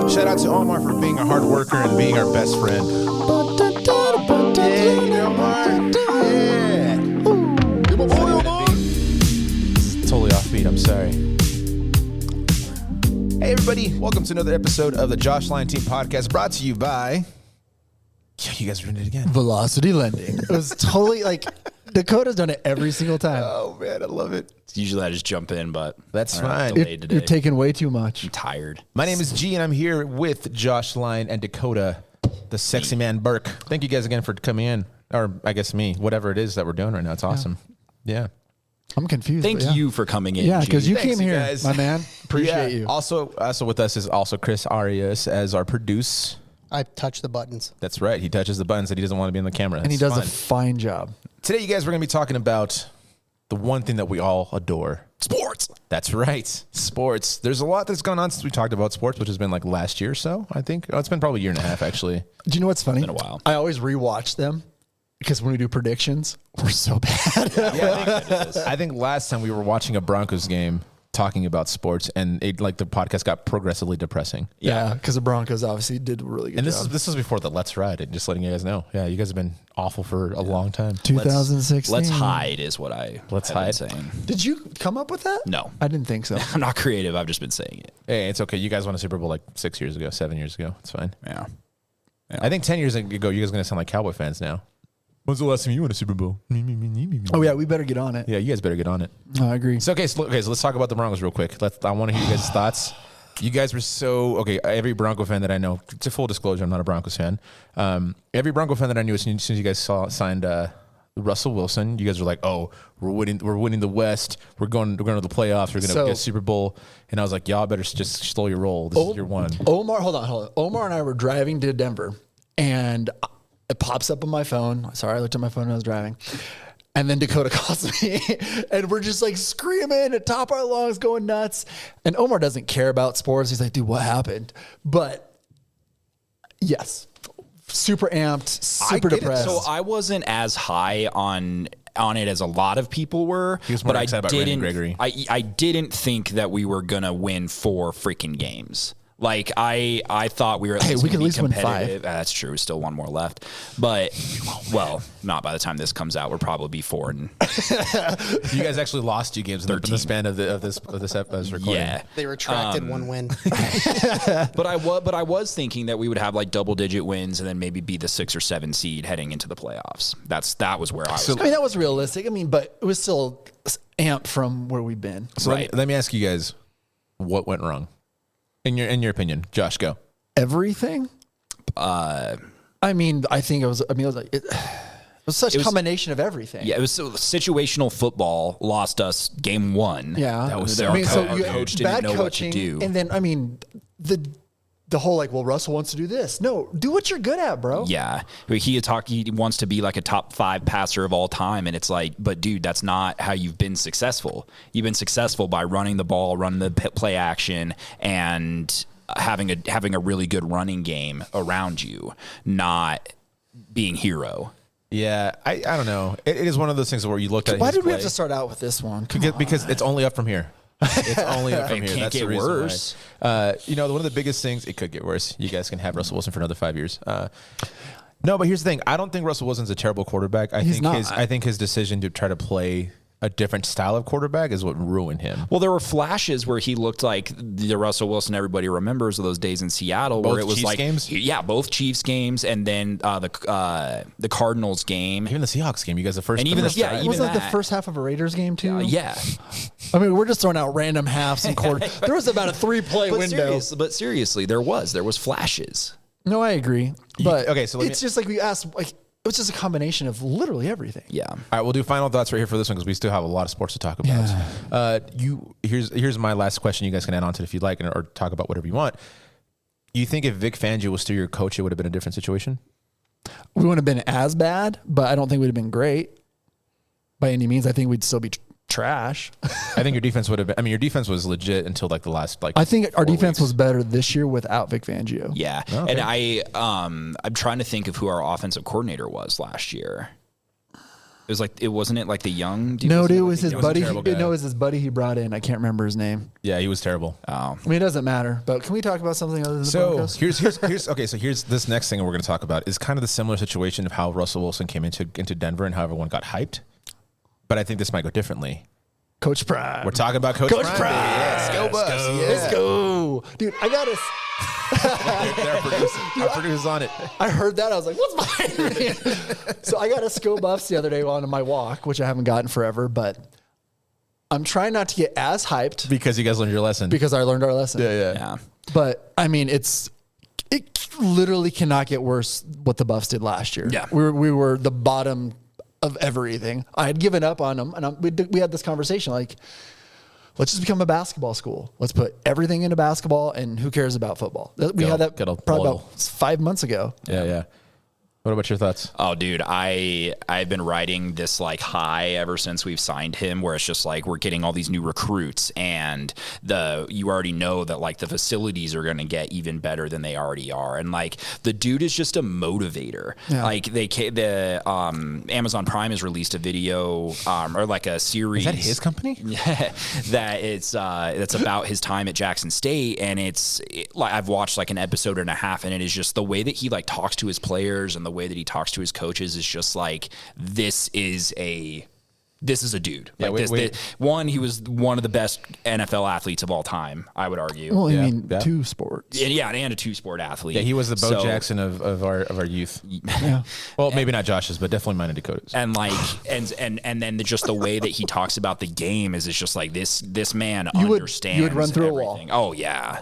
Shout out to Omar for being a hard worker and being our best friend. Yeah, Omar. Yeah. Totally offbeat. I'm sorry. Hey, everybody. Welcome to another episode of the Josh Line Team Podcast, brought to you by... Yeah, you guys are doing it again. Velocity Lending. It was totally like Dakota's done it every single time. Oh, man. I love it. Usually I just jump in, but That's fine. You're taking way too much. I'm tired. My name is G, and I'm here with Josh Line and Dakota, the sexy man Burke. Thank you guys again for coming in. Or I guess me. Whatever it is that we're doing right now. It's awesome. Yeah. I'm confused. Thank you for coming in. Yeah, G. because you Thanks, came you here, guys. my man. Appreciate you. Also with us is also Chris Arias as our producer. I touch the buttons. That's right. He touches the buttons that he doesn't want to be in the camera. And he That's does fun. a fine job. Today, you guys, we're going to be talking about the one thing that we all adore. Sports. That's right. Sports. There's a lot that's gone on since we talked about sports, which has been like last year or so, I think. Oh, it's been probably a year and a half, actually. Do you know what's funny? Been a while. I always rewatch them because when we do predictions, we're so bad. I think last time we were watching a Broncos game talking about sports, and the podcast got progressively depressing. Yeah, because the Broncos obviously did a really good And job. this was before the Let's Ride. And just letting you guys know. Yeah, you guys have been awful for a long time. 2016. Let's hide is what I Let's have been hide. saying. Did you come up with that? No. I didn't think so. I'm not creative. I've just been saying it. Hey, it's okay. You guys won a Super Bowl like 6 years ago, 7 years ago. It's fine. Yeah. I think 10 years ago, you guys are going to sound like Cowboy fans now. When's the last time you won a Super Bowl? Oh, yeah, we better get on it. Yeah, you guys better get on it. Oh, I agree. So let's talk about the Broncos real quick. I want to hear you guys' thoughts. You guys were every Bronco fan that I know, to full disclosure, I'm not a Broncos fan. Every Bronco fan that I knew as soon as you guys signed Russell Wilson, you guys were like, oh, we're winning the West. We're going to the playoffs. We're going to get Super Bowl. And I was like, y'all better just slow your roll. This is your one. Hold on. Omar and I were driving to Denver, and it pops up on my phone. Sorry, I looked at my phone when I was driving. And then Dakota calls me, and we're just like screaming at top of our lungs, going nuts. And Omar doesn't care about sports. He's like, dude, what happened? But yes, super amped, super depressed. So I wasn't as high on it as a lot of people were. He was more but excited about Randy Gregory. I didn't think that we were going to win 4 freaking games. Like I thought we were at least we could at least win competitive. That's true. Still one more left, but well, not by the time this comes out. We'll probably be 4 and You guys actually lost 2 games in the span of this recording. yeah. They retracted one win. But I was thinking that we would have like double-digit wins and then maybe be the 6 or 7 seed heading into the playoffs. That was where I was. I mean, that was realistic. I mean, but it was still amped from where we've been. So Right. let me ask you guys, what went wrong? In your opinion, Josh, go. Everything? I think it was like, it was such a combination of everything. Yeah, it was situational football lost us game 1. Yeah. That was Our coach didn't know what to do. And then, the whole like, well, Russell wants to do this. No, do what you're good at, bro. Yeah. He wants to be like a top 5 passer of all time. And it's like, but dude, that's not how you've been successful. You've been successful by running the ball, running the play action, and having a really good running game around you, not being hero. Yeah, I don't know. It is one of those things where you looked at Why his did we play. have to start out with this one? Because it's only up from here. It's only up from here. Can't That's get the reason worse. why. One of the biggest things, it could get worse. You guys can have Russell Wilson for another 5 years. No, but here's the thing. I don't think Russell Wilson's a terrible quarterback. I think his decision to try to play a different style of quarterback is what ruined him. Well, there were flashes where he looked like the Russell Wilson everybody remembers of those days in Seattle, Both where it was Chiefs like, games? both Chiefs games, and then the Cardinals game. Even the Seahawks game, you guys, the first even first the- yeah, drive. even Was that the that. first half of a Raiders game too? Yeah, I mean, we're just throwing out random halves and quarters. There was about a 3-play window. but seriously, there was flashes. No, I agree. But okay, so it's just like we asked, like, it was just a combination of literally everything. Yeah. All right, we'll do final thoughts right here for this one because we still have a lot of sports to talk about. Here's my last question. You guys can add on to it if you'd like, or talk about whatever you want. You think if Vic Fangio was still your coach, it would have been a different situation? We wouldn't have been as bad, but I don't think we'd have been great by any means. I think we'd still be trash. I think your defense would have been. I mean, your defense was legit until like the last I think our 4 defense weeks. was better this year without Vic Fangio. Yeah. Okay. And I'm trying to think of who our offensive coordinator was last year. It was like, it wasn't it like the young dude? No, Wasn't dude, it like was the his young- buddy. terrible guy. No, it was his buddy he brought in. I can't remember his name. Yeah, he was terrible. Oh, I mean, it doesn't matter. But can we talk about something other than the So Broncos? here's okay. So here's this next thing we're going to talk about is kind of the similar situation of how Russell Wilson came into Denver and how everyone got hyped. But I think this might go differently. Coach Prime. We're talking about Coach Coach Prime. Prime. baby. Yes, go Bucks. Yeah. Let's go, dude. I got to. They're producing. Our producer's on it. I heard that. I was like, what's behind me? So I got a Sko Buffs the other day on my walk, which I haven't gotten forever, but I'm trying not to get as hyped Because you guys learned your lesson. because I learned our lesson. yeah. But I mean, it literally cannot get worse what the Buffs did last year. Yeah. We were the bottom of everything. I had given up on them, and we had this conversation like, let's just become a basketball school. Let's put everything into basketball, and who cares about football? We had that get a probably ball. about 5 months ago. Yeah. What about your thoughts? Oh, dude, I've been riding this like high ever since we've signed him, where it's just like we're getting all these new recruits, and you already know that like the facilities are going to get even better than they already are, and like the dude is just a motivator. Yeah. Like Amazon Prime has released a video or like a series. Is that his company? That that's about his time at Jackson State, and like I've watched like an episode and a half, and it is just the way that he like talks to his players and the way that he talks to his coaches is just like this is a dude. Yeah, Like wait. he was one of the best NFL athletes of all time, I would argue. Well, I Yeah, mean, yeah. 2 sports. and a two-sport athlete. Yeah, he was the Bo So- Jackson of our youth. Yeah. Well, maybe not Josh's, but definitely mine and Dakota's. And like, and then just the way that he talks about the game is it's just like this man You would understands. run through a wall. everything. Oh yeah.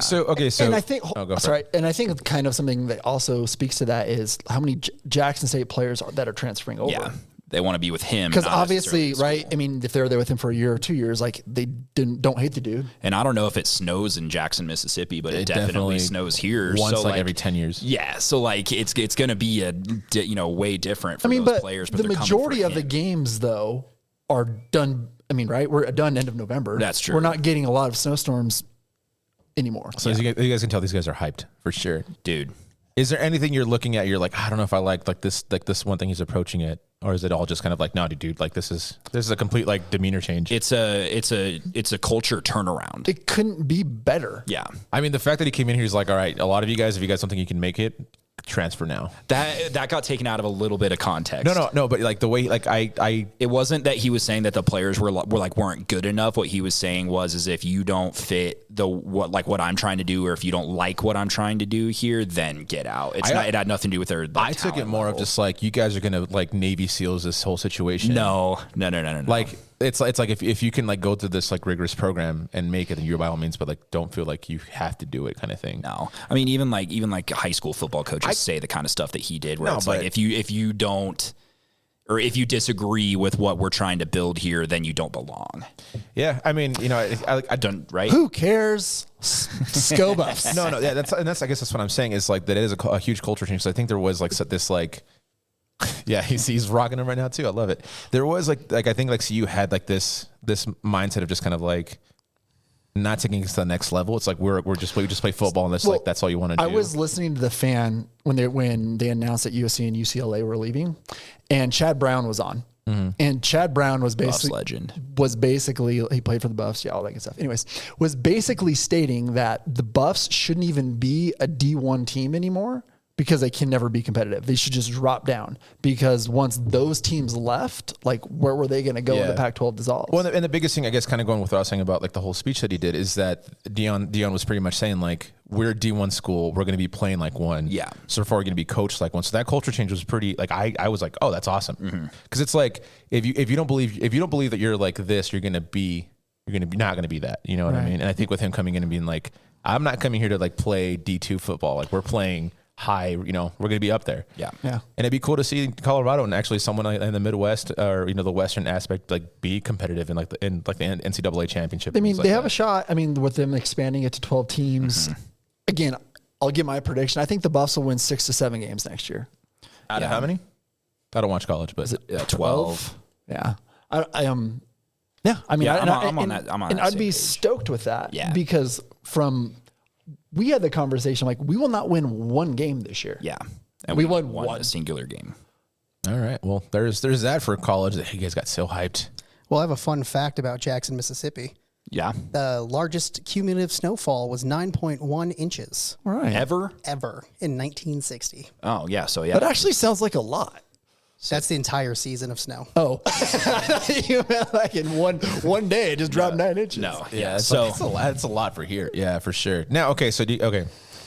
So And I think, go for it. sorry, and I think kind of something that also speaks to that is how many Jackson State players that are transferring over. Yeah. They want to be with him. Because not obviously, necessarily right? I mean, if they're there with him for a year or 2 years, like they don't hate the dude. And I don't know if it snows in Jackson, Mississippi, but it It definitely definitely snows here. once so like every 10 years. Yeah, so like it's going to be way different for I mean, those but players. the they're coming majority for of the him. games though are done. I mean, right? We're done end of November. That's true. We're not getting a lot of snowstorms anymore. So as you guys can tell, these guys are hyped for sure. Dude. Is there anything you're looking at? You're like, I don't know if I like this one thing he's approaching it, or is it all just kind of like, no, dude, like this is a complete like demeanor change. It's a culture turnaround. It couldn't be better. Yeah. I mean, the fact that he came in here, he's like, all right, a lot of you guys, if you guys don't think you can make it, transfer now. That got taken out of a little bit of context. No, but like the way, like It wasn't that he was saying that the players weren't good enough. What he was saying was if you don't fit what I'm trying to do, or if you don't like what I'm trying to do here, then get out. It had nothing to do with their. I took it more of just like, you guys are gonna like Navy SEALs this whole situation. No. Like it's like if you can like go through this like rigorous program and make it, then you're by all means, but like don't feel like you have to do it kind of thing. No, I mean even like high school football coaches say the kind of stuff that he did, where No, it's like but- if you don't, or if you disagree with what we're trying to build here, then you don't belong. Yeah, I mean, you know, I Don't right? Who cares? Sko Buffs. no, yeah, that's I guess that's what I'm saying is like that it is a huge culture change. So I think there was like this like, yeah, he's rocking him right now too. I love it. There was like I think like CU had like this mindset of just kind of like not taking it to the next level. It's like we just play football and Well, that's all you want to do. I was listening to the Fan when they announced that USC and UCLA were leaving, and Chad Brown was on. And Chad Brown was Buffs legend. basically he played for the Buffs, yeah, all that good stuff. Anyways, was basically stating that the Buffs shouldn't even be a D1 team anymore because they can never be competitive. They should just drop down, because once those teams left, like where were they going to go when Yeah. the Pac-12 dissolves? Well, and the biggest thing, I guess, kind of going with what I was saying about like the whole speech that he did, is that Dion was pretty much saying like, we're a D1 school, we're going to be playing like one. Yeah. So therefore, we're going to be coached like one. So that culture change was pretty. Like I was like, oh, that's awesome. Because it's like if you don't believe that you're like this, you're not going to be that. You know what I Right. mean? And I think with him coming in and being like, I'm not coming here to like play D2 football. Like we're playing high. You know, we're going to be up there. Yeah. yeah. And it'd be cool to see Colorado and actually someone in the Midwest or the Western aspect like be competitive in the NCAA championship. I mean, things they like have that. a shot. I mean, with them expanding it to 12 teams. Again, I'll give my prediction. I think the Buffs will win 6 to 7 games next year. Out of how many? I don't watch college, but 12. Yeah. I yeah, I mean, Yeah, and I'm on that- I'm on and that I'd same be page. stoked with that. Yeah. Because we had the conversation, like, we will not win one game this year. Yeah. And We we won won one. a singular game. All right. Well, there's that for college. You guys got so hyped. Well, I have a fun fact about Jackson, Mississippi. Yeah. The largest cumulative snowfall was 9.1 inches All right. Ever? in 1960. Oh, yeah. So, yeah. That actually sounds like a lot. That's the entire season of snow. Oh, you meant like in one day it just dropped 9 inches. No. Yeah. So, it's a lot. It's a lot for here. Yeah, for sure. Now, okay. So,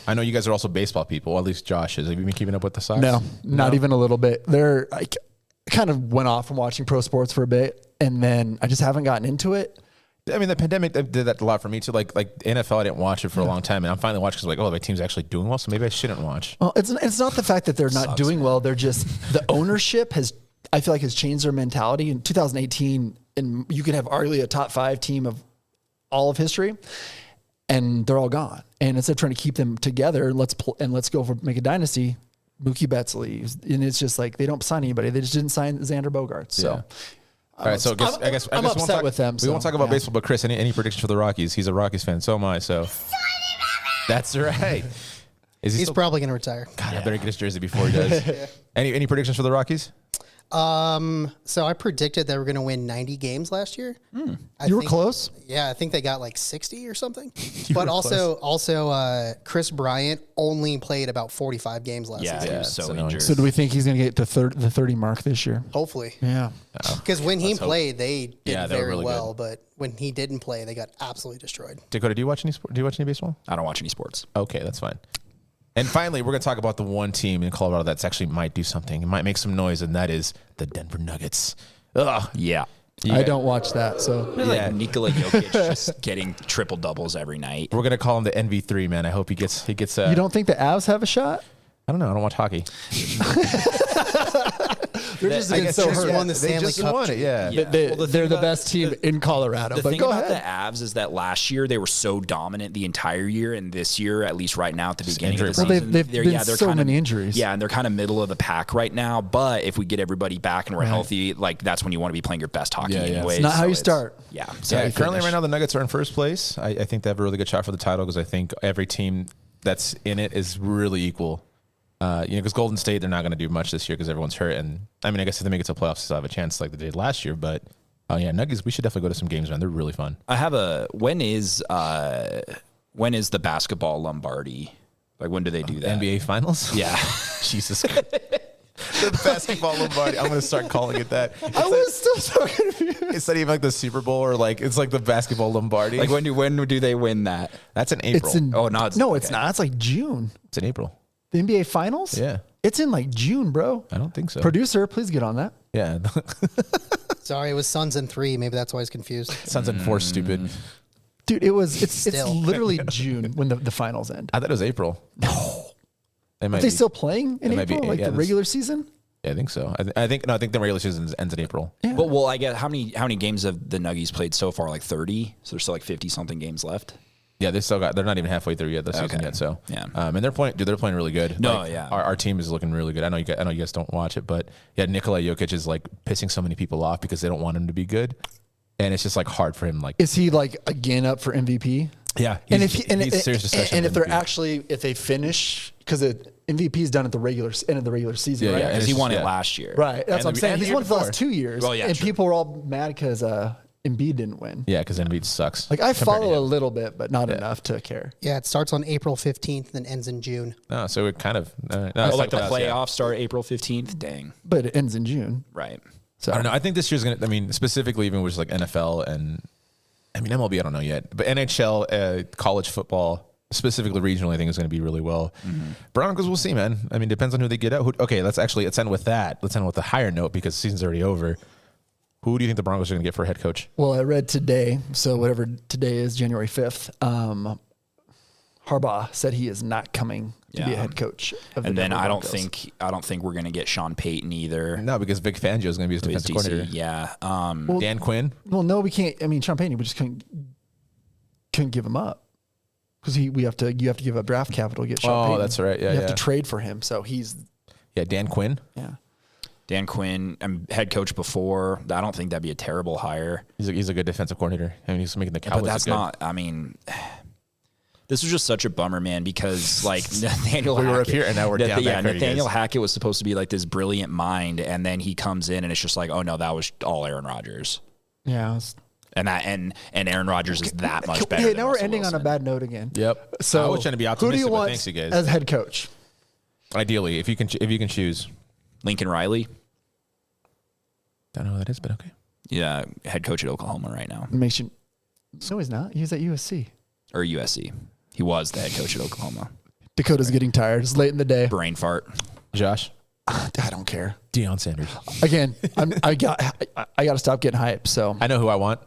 I know you guys are also baseball people. At least Josh is. Have you been keeping up with the Sox? No, not even a little bit. I kind of went off from watching pro sports for a bit, and then I just haven't gotten into it. I mean, the pandemic did that a lot for me too. Like NFL, I didn't watch it for a long time, and I'm finally watching because my team's actually doing well, so maybe I shouldn't watch. Well, it's not the fact that they're not doing well. They're just the ownership I feel like has changed their mentality in 2018, and you could have arguably a top 5 team of all of history, and they're all gone. And instead of trying to keep them together, let's go for make a dynasty. Mookie Betts leaves, and it's just like they don't sign anybody. They just didn't sign Xander Bogaerts. So. Yeah. All right, so I guess I'm we won't upset talk, with them. We won't talk about yeah. baseball, but Chris, any predictions for the Rockies? He's a Rockies fan, so am I. So that's right. Is he He's still, probably going to retire. God, I better get his jersey before he does. Any predictions for the Rockies? So I predicted they were going to win 90 games last year. You were close. Yeah, I think they got like 60 or something. But also, Chris Bryant only played about 45 games last yeah, season. he was it's so annoying. injured. So do we think he's going to get to the 30 mark this year? Hopefully. Yeah. Because when he played, they did Yeah, they were very really well. But when he didn't play, they got absolutely destroyed. Dakota, do you watch any sport? Do you watch any baseball? I don't watch any sports. Okay, that's fine. And finally, we're going to talk about the one team in Colorado that's actually might do something. It might make some noise, and that is the Denver Nuggets. Ugh. Yeah. I don't watch that. So Yeah. Like Nikola Jokic just getting triple doubles every night. We're going to call him the NV3, man. I hope he gets. you don't think the Avs have a shot? I don't know. I don't watch hockey. They're just I guess so just hurt. won the They Stanley just Cup. won it, yeah. They're thing the about- best team in Colorado. The But thing go about ahead. the Avs is that last year they were so dominant the entire year, and this year, at least right now at the beginning of the injury season, Well, they've been so kind of, many injuries. Yeah, and they're kind of middle of the pack right now. But if we get everybody back and we're healthy, like that's when you want to be playing your best hockey. Yeah, yeah. Anyways. It's not how So you start. Yeah, Yeah, you currently finish. right now the Nuggets are in first place. I think they have a really good shot for the title because I think every team that's in it is really equal. Because Golden State, they're not going to do much this year because everyone's hurt. And I mean, I guess if they make it to the playoffs, they'll have a chance like they did last year. But Nuggets, we should definitely go to some games, man. They're really fun. I have when is the basketball Lombardi? Like when do they do that? NBA Finals? Yeah. Jesus Christ. The basketball Lombardi. I'm going to start calling it that. I was still so confused. It's not even like the Super Bowl or like, it's like the basketball Lombardi. Like when do they win that? That's in April. It's in, Oh, no, it's it's not. It's like June. It's in April. The NBA Finals? Yeah. It's in like June, bro. I don't think so. Producer, please get on that. Yeah. Sorry, it was Suns in 3. Maybe that's why he's confused. Suns in 4, stupid. Dude, it's Still. literally June when the finals end. I thought it was April. No. Are they still playing in It might be- April? Like yeah, the this- regular season? Yeah, I think so. I think the regular season ends in April. Yeah. But well, I guess how many games have the Nuggies played so far? Like 30. So there's still like 50 something games left. Yeah, they're not even halfway through yet the season Okay. yet. So Yeah. and they're playing really good. No, yeah. Our team is looking really good. I know you guys don't watch it, but yeah, Nikola Jokic is like pissing so many people off because they don't want him to be good, and it's just like hard for him. Like, Is he like again up for MVP? yeah, And he's serious discussion. and if for they're MVP. if they finish, because the MVP is done at the end of the regular season, Yeah, right? yeah, and Because it's he won just- it yeah. last year. Right. That's And what I'm the- saying. and the He's year won the last before. 2 years. Well, yeah, and true. people were all mad because Embiid didn't win. Yeah, because Embiid sucks. Like I compared to follow a him. little bit, but not enough to care. Yeah, it starts on April 15th and ends in June. No, so it kind of no, Oh, it's like the playoffs, playoffs yeah. start April 15th. Dang. But it ends in June. Right. So I don't know. I think this year's gonna. I mean, specifically even with like NFL and I mean MLB. I don't know yet, but NHL, college football, specifically regional, I think is going to be really well. Broncos, we'll see, man. I mean, depends on who they get out. Okay, let's end with that. Let's end with a higher note because the season's already over. Who do you think the Broncos are going to get for head coach? Well, I read today, so whatever today is, January 5th, Harbaugh said he is not coming to be a Yeah. head coach of the And then Denver I don't Broncos. think we're gonna get Sean Payton either. No, because Vic Fangio is going to be his His defensive DC, coordinator. yeah. Dan Quinn. Well, no, we can't. I mean, Champagne, we just couldn't give him up because you have to give up draft capital to get Sean Oh, Payton. that's right. Yeah, you yeah. have to trade for him, so he's Yeah, Dan Quinn. yeah. Dan Quinn, head coach before. I don't think that'd be a terrible hire. He's a good defensive coordinator. I mean, he's making the Cowboys. But that's look good. not. I mean, This was just such a bummer, man, because like Nathaniel We Hackett, were up here and now we're down back there, you Nathaniel guys. Hackett was supposed to be like this brilliant mind, and then he comes in and it's just like, oh no, that was all Aaron Rodgers. Yeah. It's, And Aaron Rodgers is that much better. hey, than now we're Russell ending on Wilson. a bad note again. Yep. So I was trying to be who do optimistic, you but want thanks, you guys. as head coach? Ideally, if you can choose. Lincoln Riley, Don't know who that is, but okay. yeah, head coach at Oklahoma right now, Makes you. No, he's not. He was at USC. or USC. He was the head coach at Oklahoma. Dakota's getting tired. It's late in the day. Brain fart. Josh, I don't care. Deion Sanders. Again, I got to stop getting hyped. So I know who I want.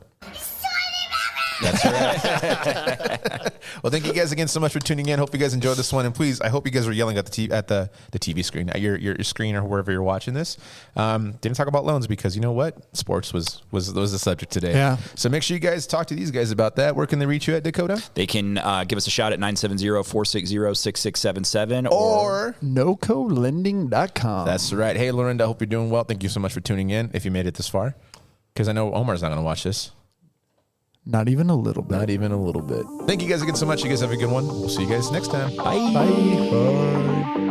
That's right. Well, thank you guys again so much for tuning in. Hope you guys enjoyed this one, and please, I hope you guys were yelling at the TV screen, at your screen or wherever you're watching this. Didn't talk about loans because you know what, sports was the subject today. Yeah. So make sure you guys talk to these guys about that. Where can they reach you at, Dakota? They can give us a shout at 970-460-6677 Or nocolending.com. that's right. Hey, Lorinda, I hope you're doing well. Thank you so much for tuning in. If you made it this far, because I know Omar's not going to watch this. Not even a little bit. Not even a little bit. Thank you guys again so much. You guys have a good one. We'll see you guys next time. Bye. Bye.